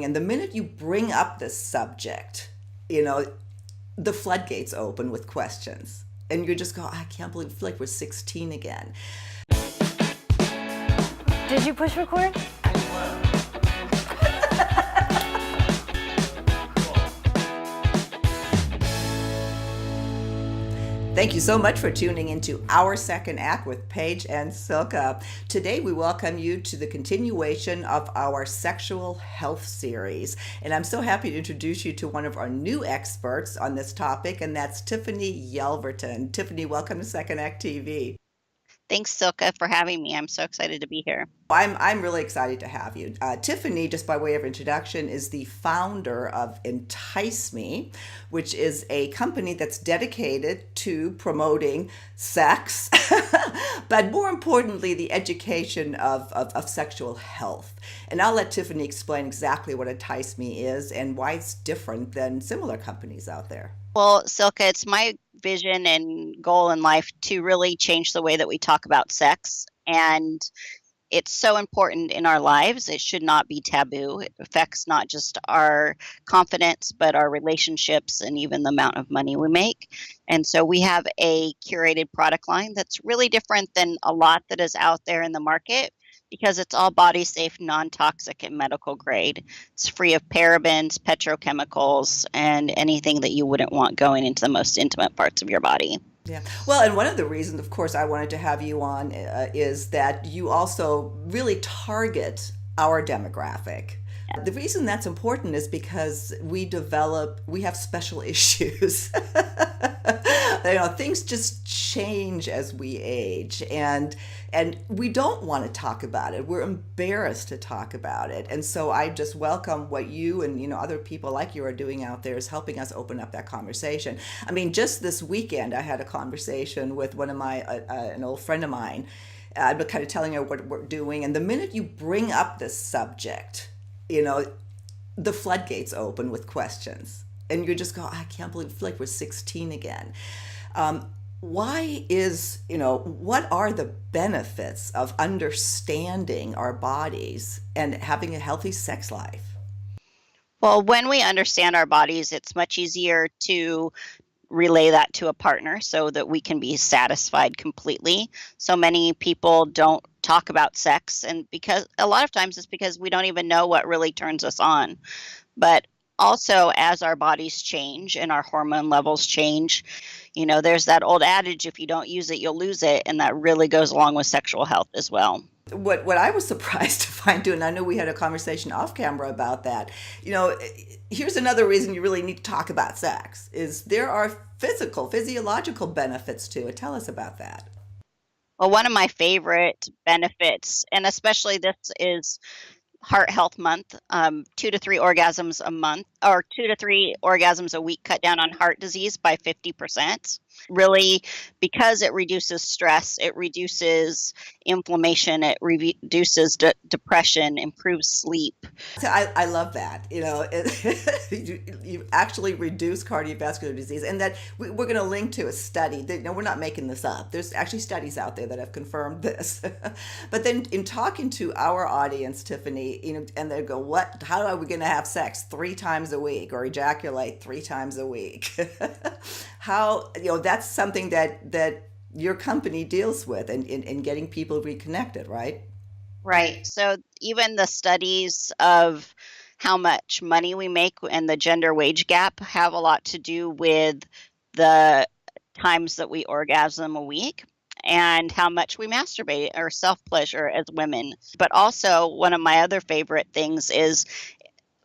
And the minute you bring up this subject, you know, the floodgates open with questions. And you just go, I can't believe Flick was 16 again. Did you push record? Thank you so much for tuning into Our Second Act with Paige and Silka. Today we welcome you to the continuation of our sexual health series. And I'm so happy to introduce you to one of our new experts on this topic, and that's Tiffany Yelverton. Tiffany, welcome to Second Act TV. Thanks, Silka, for having me. I'm so excited to be here. I'm really excited to have you. Tiffany, just by way of introduction, is the founder of Entice Me, which is a company that's dedicated to promoting sex, but more importantly, the education of sexual health. And I'll let Tiffany explain exactly what Entice Me is and why it's different than similar companies out there. Well, Silka, it's my vision and goal in life to really change the way that we talk about sex. And it's so important in our lives. It should not be taboo. It affects not just our confidence, but our relationships and even the amount of money we make. And so we have a curated product line that's really different than a lot that is out there in the market because it's all body safe, non-toxic, and medical grade. It's free of parabens, petrochemicals, and anything that you wouldn't want going into the most intimate parts of your body. Yeah. Well, and one of the reasons, of course, I wanted to have you on is that you also really target our demographic. The reason that's important is because we have special issues. Things just change as we age, and we don't want to talk about it. We're embarrassed to talk about it, and so I just welcome what you and other people like you are doing out there is helping us open up that conversation. I mean, just this weekend, I had a conversation with one of my an old friend of mine. I've been kind of telling her what we're doing, and the minute you bring up this subject, the floodgates open with questions. And you just go, I can't believe Flick was 16 again. What are the benefits of understanding our bodies and having a healthy sex life? Well, when we understand our bodies, it's much easier to relay that to a partner so that we can be satisfied completely. So many people don't talk about sex, and because a lot of times it's because we don't even know what really turns us on. But also, as our bodies change and our hormone levels change, there's that old adage, if you don't use it, you'll lose it. And that really goes along with sexual health as well. What I was surprised to find too, and I know we had a conversation off camera about that, here's another reason you really need to talk about sex, is there are physiological benefits to it. Tell us about that. Well, one of my favorite benefits, and especially this is Heart Health Month, 2 to 3 orgasms a month, or 2 to 3 orgasms a week, cut down on heart disease by 50%. Really, because it reduces stress, it reduces inflammation, it reduces depression, improves sleep. So I love that. You actually reduce cardiovascular disease, and that we're going to link to a study. We're not making this up. There's actually studies out there that have confirmed this. But then, in talking to our audience, Tiffany, and they go, "What? How are we going to have sex 3 times a week or ejaculate 3 times a week?" How that's something that your company deals with, and in getting people reconnected, right? Right. So even the studies of how much money we make and the gender wage gap have a lot to do with the times that we orgasm a week and how much we masturbate or self-pleasure as women. But also, one of my other favorite things is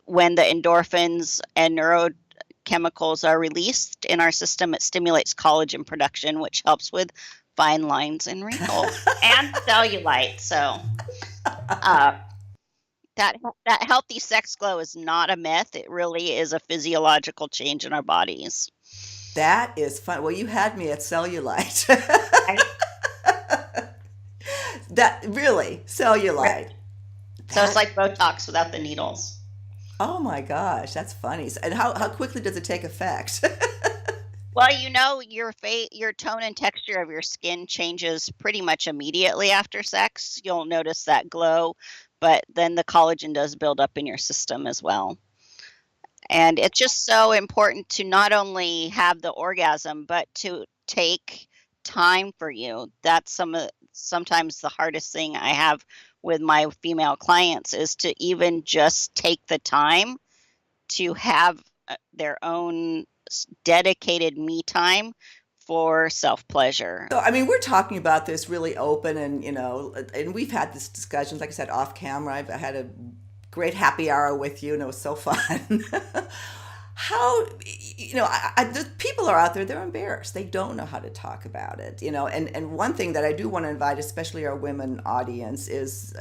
when the endorphins and neurochemicals are released in our system, it stimulates collagen production, which helps with fine lines and wrinkles and cellulite. So that healthy sex glow is not a myth. It really is a physiological change in our bodies. That is fun. Well, you had me at cellulite. Right? That really cellulite. Right. So it's like Botox without the needles. Oh my gosh, that's funny. And how quickly does it take effect? Well, your tone and texture of your skin changes pretty much immediately after sex. You'll notice that glow but then the collagen does build up in your system as well. And it's just so important to not only have the orgasm, but to take time for you. That's sometimes the hardest thing I have with my female clients is to even just take the time to have their own dedicated me time for self pleasure. So, I mean, we're talking about this really open, and and we've had this discussions, like I said, off camera. I've had a great happy hour with you, and it was so fun. How, the people are out there, they're embarrassed. They don't know how to talk about it, and one thing that I do want to invite, especially our women audience, is,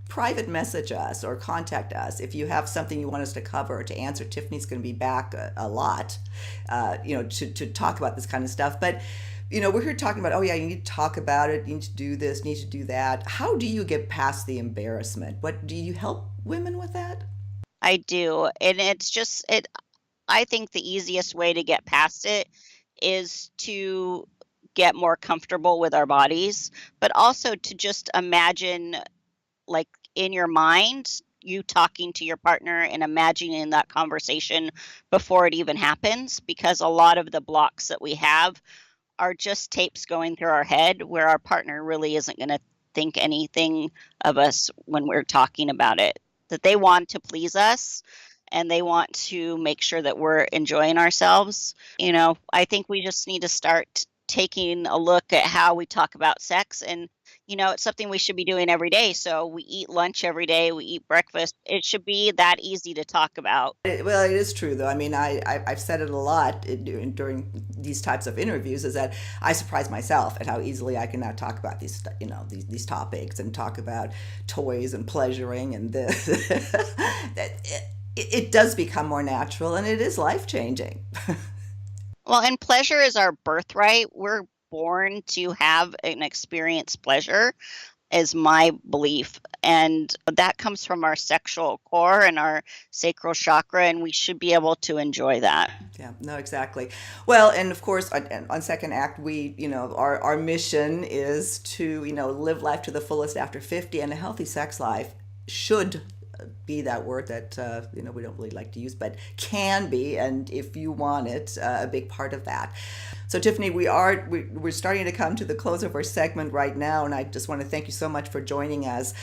private message us or contact us if you have something you want us to cover or to answer. Tiffany's going to be back a lot, to talk about this kind of stuff. But we're here talking about, oh yeah, you need to talk about it, you need to do this, you need to do that. How do you get past the embarrassment? What do you help women with that? I do. And it's just it I think the easiest way to get past it is to get more comfortable with our bodies, but also to just imagine, like, in your mind, you talking to your partner and imagining that conversation before it even happens, because a lot of the blocks that we have are just tapes going through our head where our partner really isn't going to think anything of us when we're talking about it. That they want to please us and they want to make sure that we're enjoying ourselves. I think we just need to start taking a look at how we talk about sex, and it's something we should be doing every day. So we eat lunch every day, we eat breakfast. It should be that easy to talk about. Well, it is true, though. I mean, I've said it a lot during these types of interviews, is that I surprise myself at how easily I can now talk about these topics and talk about toys and pleasuring and this. It does become more natural, and it is life changing. Well, and pleasure is our birthright. We're born to have and experience pleasure, is my belief. And that comes from our sexual core and our sacral chakra, and we should be able to enjoy that. Yeah, no, exactly. Well, and of course, on Second Act, our mission is to, live life to the fullest after 50, and a healthy sex life should be that word that we don't really like to use, but can be, and if you want it, a big part of that. So Tiffany, we're starting to come to the close of our segment right now, and I just want to thank you so much for joining us.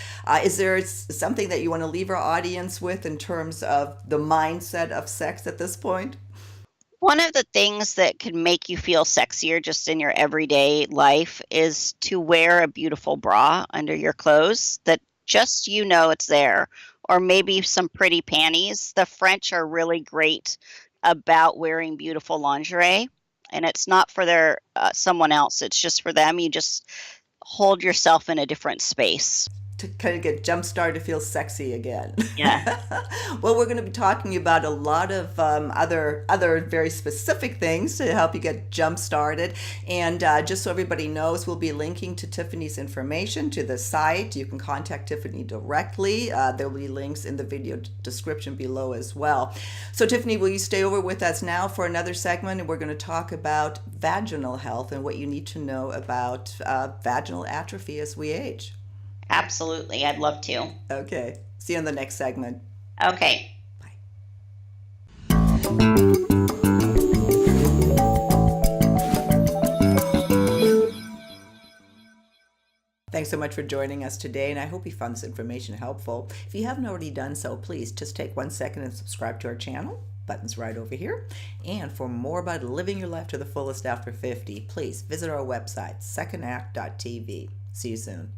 Is there something that you want to leave our audience with in terms of the mindset of sex at this point? One of the things that can make you feel sexier just in your everyday life is to wear a beautiful bra under your clothes that just it's there, or maybe some pretty panties. The French are really great about wearing beautiful lingerie, and it's not for someone else, it's just for them. You just hold yourself in a different space. To kind of get jump started to feel sexy again. Yeah. Well, we're going to be talking about a lot of other very specific things to help you get jump started. And just so everybody knows, we'll be linking to Tiffany's information to the site. You can contact Tiffany directly. There will be links in the video description below as well. So Tiffany, will you stay over with us now for another segment? And we're going to talk about vaginal health and what you need to know about vaginal atrophy as we age. Absolutely. I'd love to. Okay. See you in the next segment. Okay. Bye. Thanks so much for joining us today, and I hope you found this information helpful. If you haven't already done so, please just take 1 second and subscribe to our channel. Button's right over here. And for more about living your life to the fullest after 50, please visit our website, secondact.tv. See you soon.